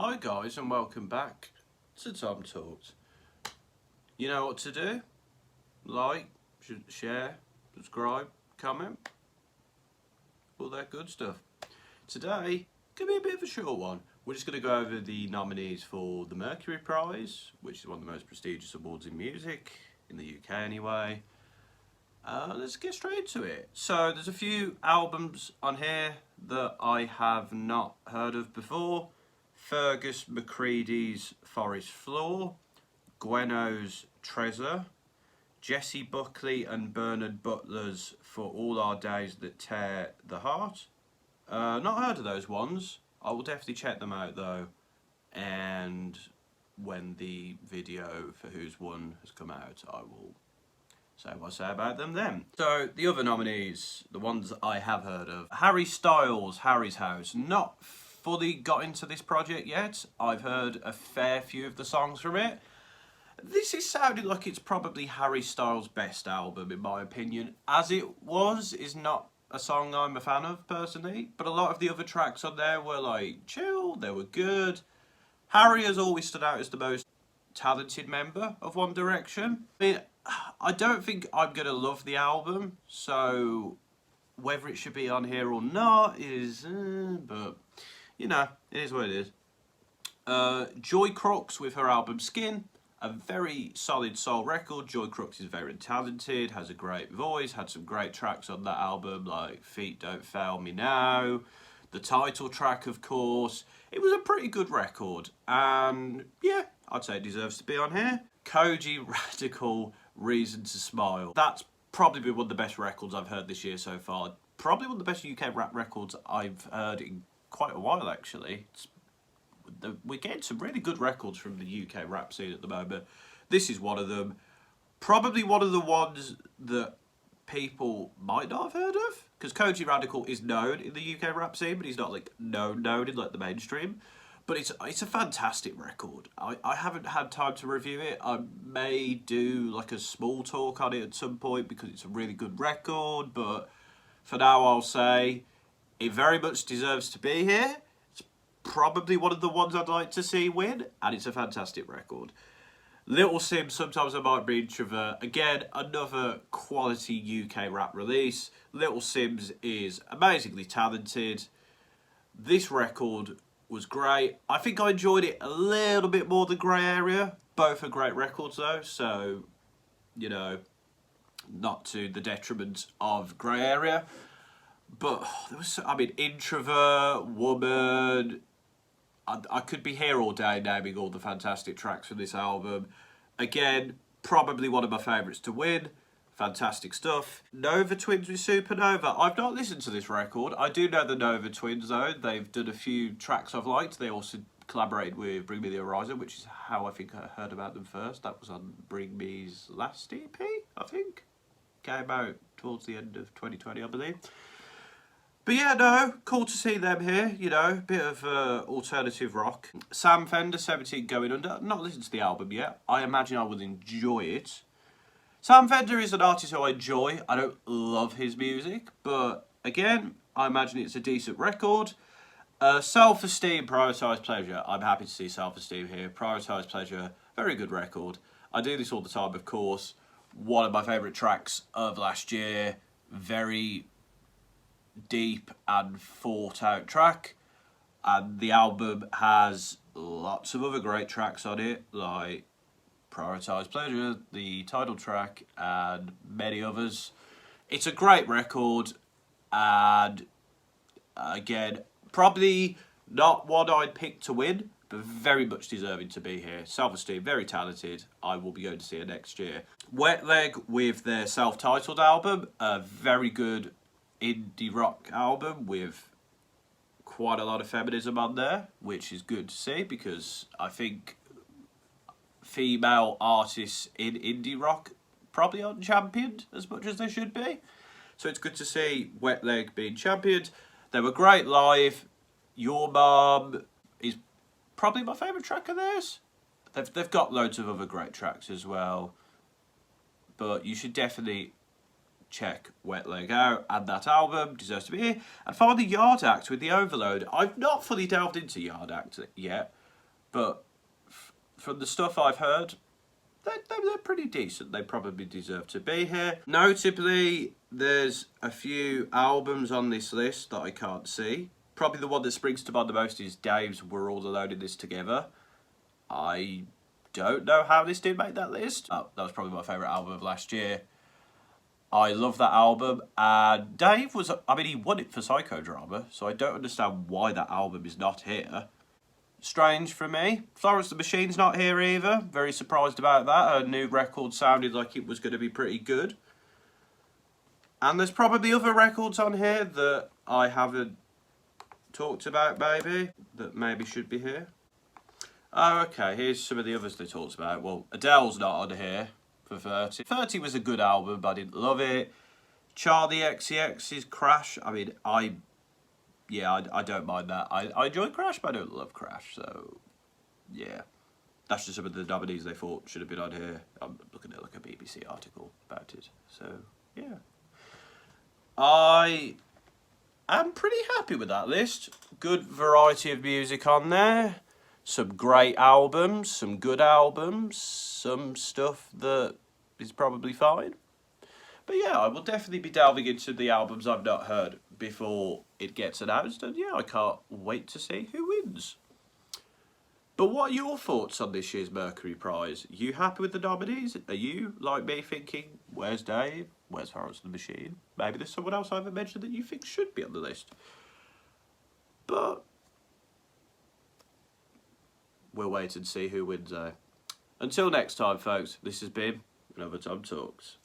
Hi guys and welcome back to TomTalks. You know what to do? Like, share, subscribe, comment, all that good stuff. Today, gonna be a bit of a short one. We're just gonna go over the nominees for the Mercury Prize, which is one of the most prestigious awards in music, in the UK anyway. Let's get straight into it. So there's a few albums on here that I have not heard of before. Fergus McCready's Forest Floor, Gweno's Treasure, Jessie Buckley and Bernard Butler's For All Our Days That Tear the Heart. Not heard of those ones. I will definitely check them out though, and when the video for Who's Won has come out, I will say what I say about them then. So the other nominees, the ones I have heard of. Harry Styles, Harry's House. Not fully got into this project yet. I've heard a fair few of the songs from it. This is sounding like it's probably Harry Styles' best album in my opinion. As It Was is not a song I'm a fan of personally, but a lot of the other tracks on there were like chill, they were good. Harry has always stood out as the most talented member of One Direction. I mean, I don't think I'm going to love the album, so whether it should be on here or not is, but you know, it is what it is. Joy Crooks with her album Skin, a very solid soul record. Joy Crooks is very talented, has a great voice, had some great tracks on that album like Feet Don't Fail Me Now, the title track of course. It was a pretty good record and yeah, I'd say it deserves to be on here. Koji Radical, Reason to Smile. That's probably been one of the best records I've heard this year so far. Probably one of the best UK rap records I've heard in quite a while actually. We're getting some really good records from the UK rap scene at the moment. This is one of them. Probably one of the ones that people might not have heard of, because Koji Radical is known in the UK rap scene, but he's not like known in like the mainstream. But it's a fantastic record. I haven't had time to review it. I may do like a small talk on it at some point because it's a really good record. But for now, I'll say it very much deserves to be here. It's probably one of the ones I'd like to see win, and it's a fantastic record. Little Sims, Sometimes I Might Be Introvert. Again, another quality UK rap release. Little Sims is amazingly talented. This record was great. I think I enjoyed it a little bit more than Grey Area. Both are great records though, so, you know, not to the detriment of Grey Area. But there was, I mean, Introvert, Woman. I could be here all day naming all the fantastic tracks from this album. Again, probably one of my favourites to win. Fantastic stuff. Nova Twins with Supernova. I've not listened to this record. I do know the Nova Twins though. They've done a few tracks I've liked. They also collaborated with Bring Me the Horizon, which is how I think I heard about them first. That was on Bring Me's last EP, I think. Came out towards the end of 2020, I believe. But yeah, no, cool to see them here, you know, bit of alternative rock. Sam Fender, 17 Going Under. Not listened to the album yet. I imagine I will enjoy it. Sam Fender is an artist who I enjoy. I don't love his music, but again, I imagine it's a decent record. Self-Esteem, Prioritise Pleasure. I'm happy to see Self-Esteem here. Prioritise Pleasure, very good record. I do this all the time, of course. One of my favourite tracks of last year. Very deep and thought out track, and the album has lots of other great tracks on it like Prioritise Pleasure, the title track, and many others. It's a great record, and again, probably not one I'd pick to win, but very much deserving to be here. Self-Esteem, very talented. I will be going to see it next year. Wet Leg with their self-titled album, a very good indie rock album with quite a lot of feminism on there, which is good to see because I think female artists in indie rock probably aren't championed as much as they should be. So it's good to see Wet Leg being championed. They were great live. Your Mom is probably my favourite track of theirs. They've got loads of other great tracks as well, but you should definitely check Wet Leg out, and that album deserves to be here. And finally, Yard Act with The Overload. I've not fully delved into Yard Act yet. But from the stuff I've heard, they're pretty decent. They probably deserve to be here. Notably, there's a few albums on this list that I can't see. Probably the one that springs to mind the most is Dave's We're All Alone in This Together. I don't know how this did make that list. Oh, that was probably my favourite album of last year. I love that album. And Dave was, I mean, he won it for Psychodrama, so I don't understand why that album is not here. Strange for me. Florence the Machine's not here either. Very surprised about that. Her new record sounded like it was going to be pretty good. And there's probably other records on here that I haven't talked about, maybe, that maybe should be here. Oh, okay, here's some of the others they talked about. Well, Adele's not on here for 30. 30 was a good album, but I didn't love it. Charlie XCX's Crash, I mean, I don't mind that. I enjoy Crash, but I don't love Crash, so yeah. That's just some of the nominees they thought should have been on here. I'm looking at like a BBC article about it, so yeah. I am pretty happy with that list. Good variety of music on there. Some great albums, some good albums, some stuff that is probably fine. But yeah, I will definitely be delving into the albums I've not heard before it gets announced. And yeah, I can't wait to see who wins. But what are your thoughts on this year's Mercury Prize? Are you happy with the nominees? Are you, like me, thinking, where's Dave? Where's Florence the Machine? Maybe there's someone else I haven't mentioned that you think should be on the list. But we'll wait and see who wins. Until next time, folks, this has been another TomTalks.